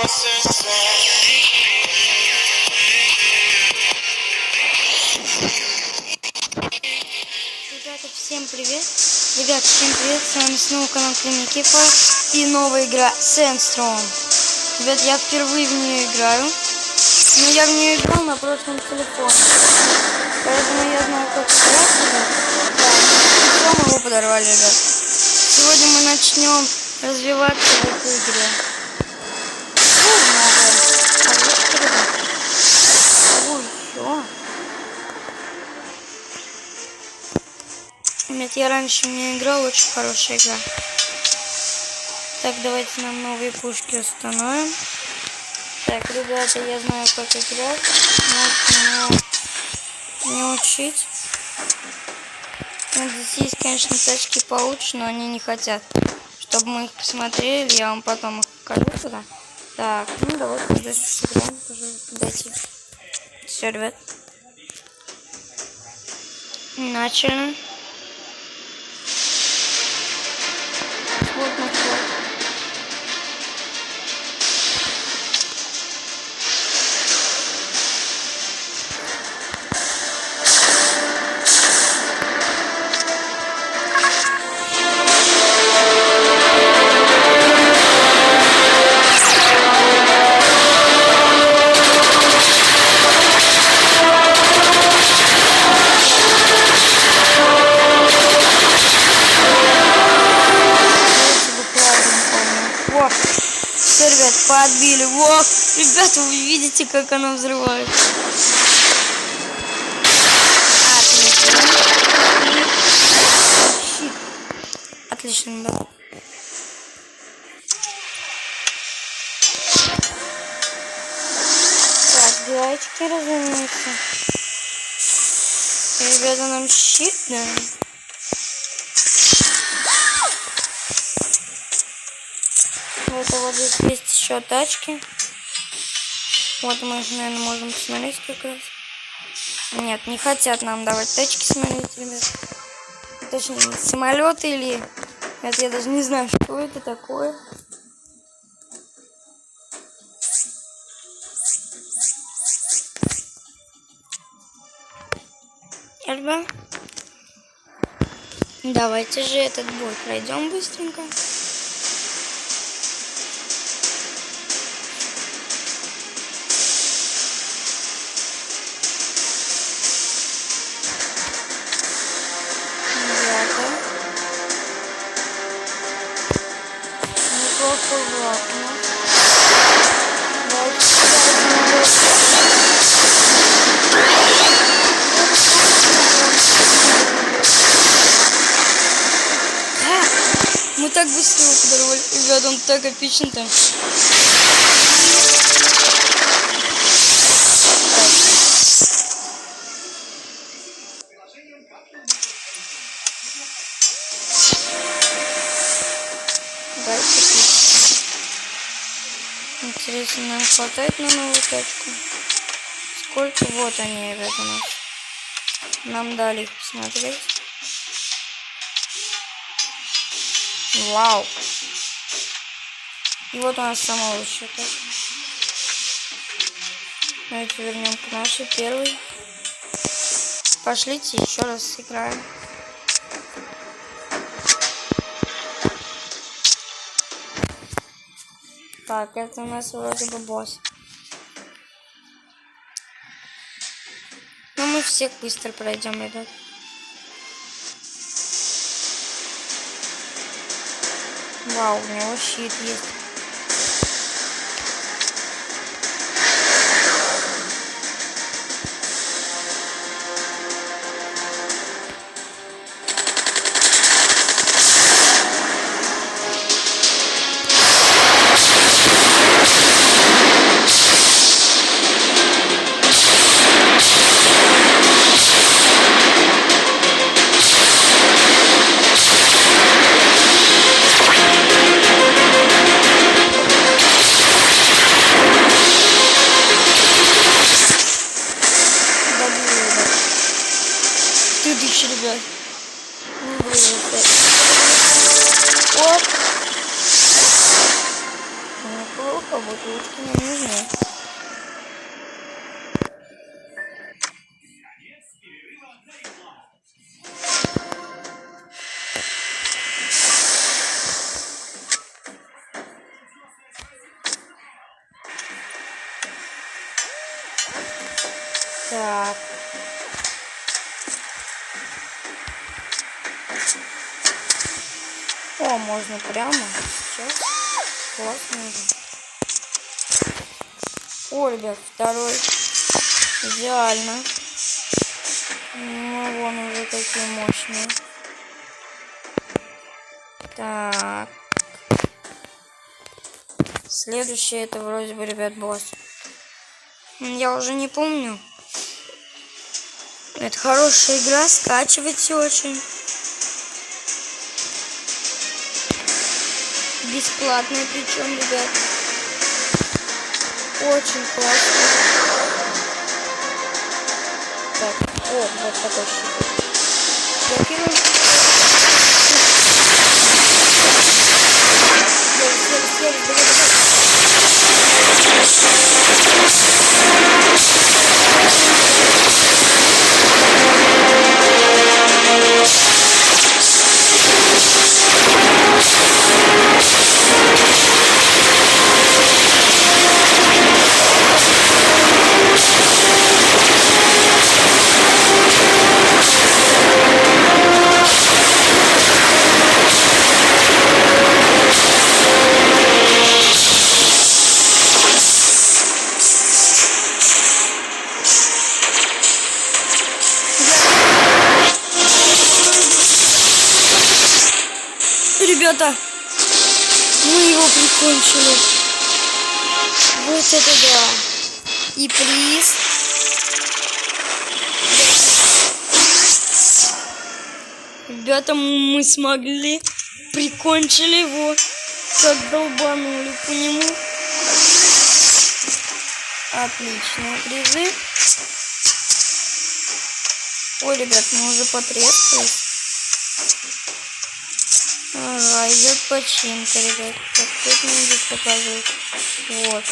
Ребята, всем привет! С вами снова канал Кремикифа и новая игра Sandstorm. Ребят, я впервые в нее играю. Но я в нее играл на прошлом телефоне. Поэтому я знаю, как играть, ребят. Да, мы его подорвали, ребят. Сегодня мы начнем развиваться в этой игре. Нет, я раньше не играл, очень хорошая игра. Так, давайте нам новые пушки установим. Так, ребята, я знаю, как играть. Можете не учить. Здесь есть, конечно, тачки получше, но они не хотят. Чтобы мы их посмотрели, я вам потом их покажу туда. Так, ну давайте дальше сыграем. Дайте. Все, ребят. Начали. Вот на вход. Все, ребят, подбили. Во! Ребята, вы видите, как она взрывается. Отлично. Отлично, ребят. Так, гаечки, разумеется. Ребята, нам щит, да? Вот здесь есть еще тачки. Вот мы их, наверное, можем посмотреть как раз. Нет, не хотят нам давать тачки смотреть, ребят. Точнее, самолеты или... Это я даже не знаю, что это такое. Ребят, давайте же этот бой пройдем быстренько. Мы так быстро его подорвали. Ребят, он так эпичен там. Интересно, нам хватает на новую тачку? Сколько? Вот они, ребят, у нас. Нам дали их посмотреть. Вау. И вот у нас самого еще тачка. Давайте вернем к нашей первой. Пошлите еще раз сыграем. Так, это у нас вроде бы босс. Но мы всех быстро пройдем, ребят. Вау, у него щит есть. неплохо, бутылочки нам нужны. Так. О, можно прямо. Сейчас. Классно уже. О, ребят, второй. Идеально. Ну, вон уже такие мощные. Так. Следующий это вроде бы, ребят, босс. Я уже не помню. Это хорошая игра, скачивайте очень. Бесплатная причем, ребят. Очень классно. Так, о, вот такой щит. Блокируем. Ребята, мы его прикончили. Вот это да. И приз. Ребята, мы смогли. Прикончили его. Как долбанули по нему. Отличные призы. Ой, ребят, мы уже потрескались. Ага, идет починка, ребят. Так, что мне здесь показывают? Вот.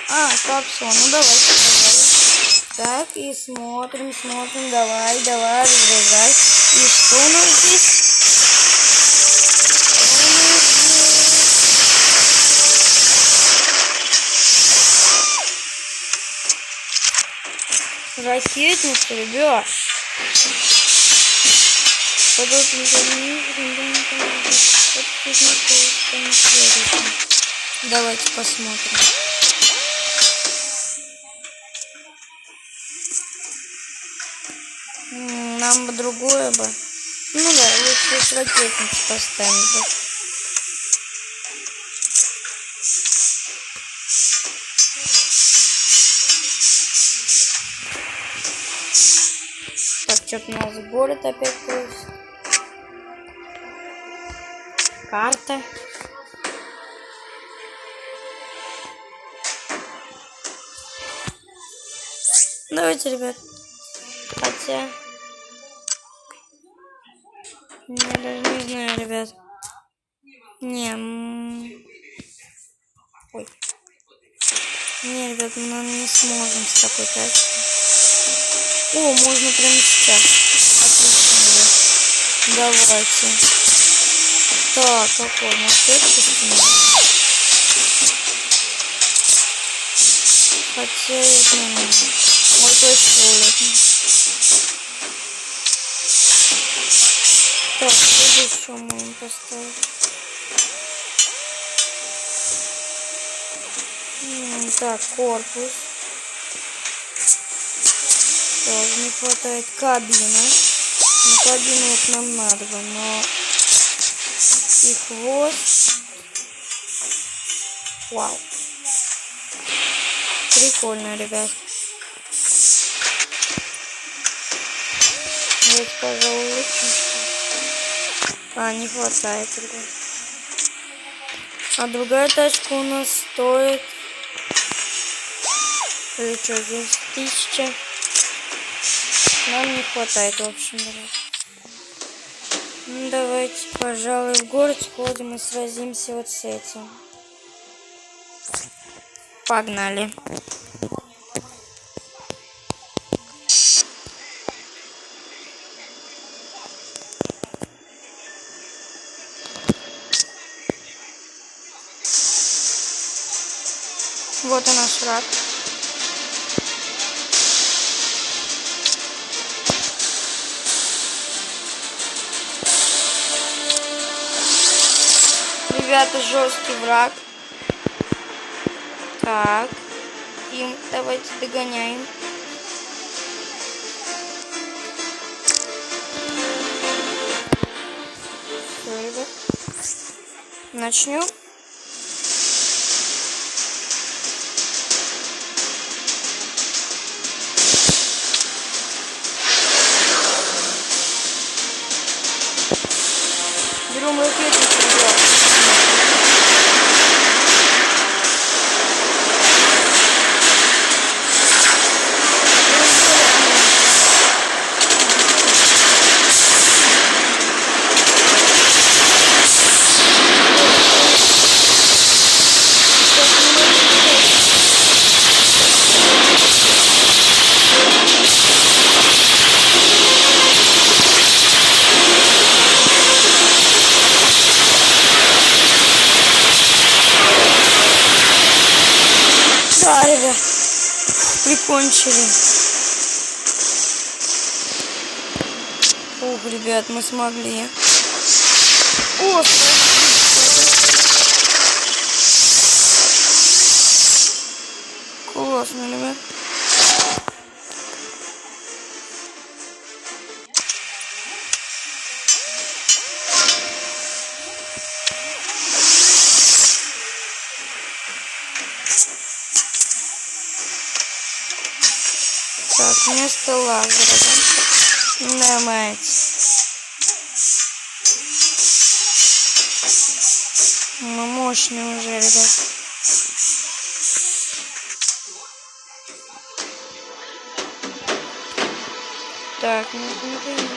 А, капсула. Ну давайте, пожалуйста. Так, и смотрим. Давай, разгружай. И что у нас здесь? Ракетница, ребят. Давайте посмотрим. Нам бы другое бы. Ну да, лучше с ракетницы поставим бы. Так, что-то у нас город опять просит. Карта. Давайте, ребят. Хотя... Я даже не знаю, ребят. Не, ой. Не, ребят, мы не сможем с такой тачкой. О, можно прямо сейчас. Отлично, ребят. Давайте. Так, какой? Может, это снимать? Хотя это не нужно. Вот точно улетно. Так, что здесь еще можем поставить? Так, корпус. Тоже не хватает. Кабина. Ну, кабину вот нам надо, но... И хвост. Вау. Прикольно, ребят. Вот, пожалуй, лучше. А, не хватает, ребят. А другая тачка у нас стоит... Или что, здесь 1000. Нам не хватает, в общем, ребят. Ну, давайте, пожалуй, в город сходим и сразимся вот с этим. Погнали. Вот и наш враг. Ребята, жесткий враг. Так. И давайте догоняем. Все, ребят. Начнем. Берем ракетницу, ребят. Да, ребят, прикончили. Ух, ребят, мы смогли. О, классно, ребят. Так, вместо лазера, да? На мать. Мы мощные уже, ребят. Так, ну смотри.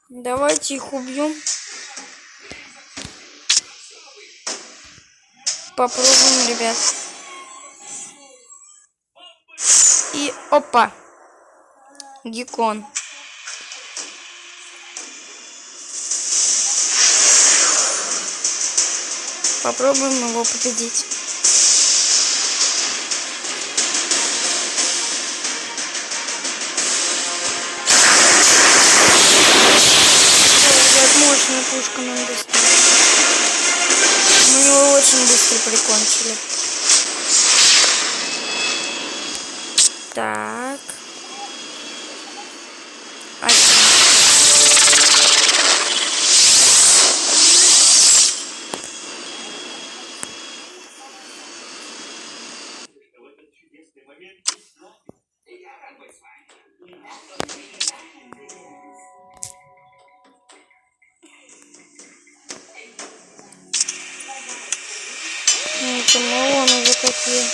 Давайте их убьем. Попробуем, ребят. И опа. Геккон. Попробуем его победить. Ребят, мощная пушка нам достала. Мы его очень быстро прикончили. Так. Ну, вон уже какие.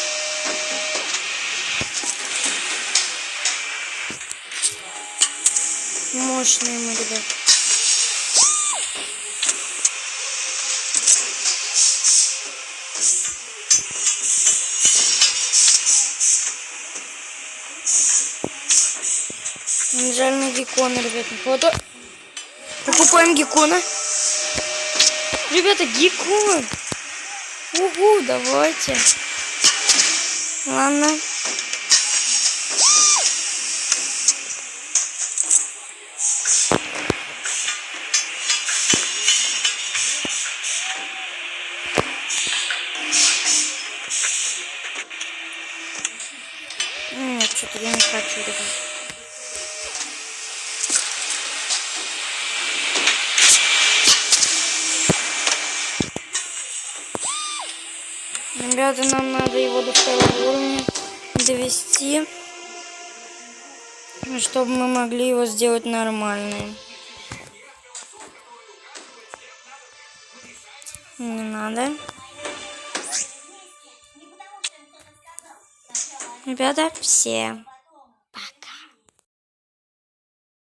Мощные мы, ребят. Жаль, на геккона, ребят, не хватает. Покупаем геккона. Ребята, геккон. Угу, давайте. Ладно. Нет, что-то я не хочу, ребят. Ребята, нам надо его до второго уровня довести, чтобы мы могли его сделать нормальным. Не надо. Ребята, все.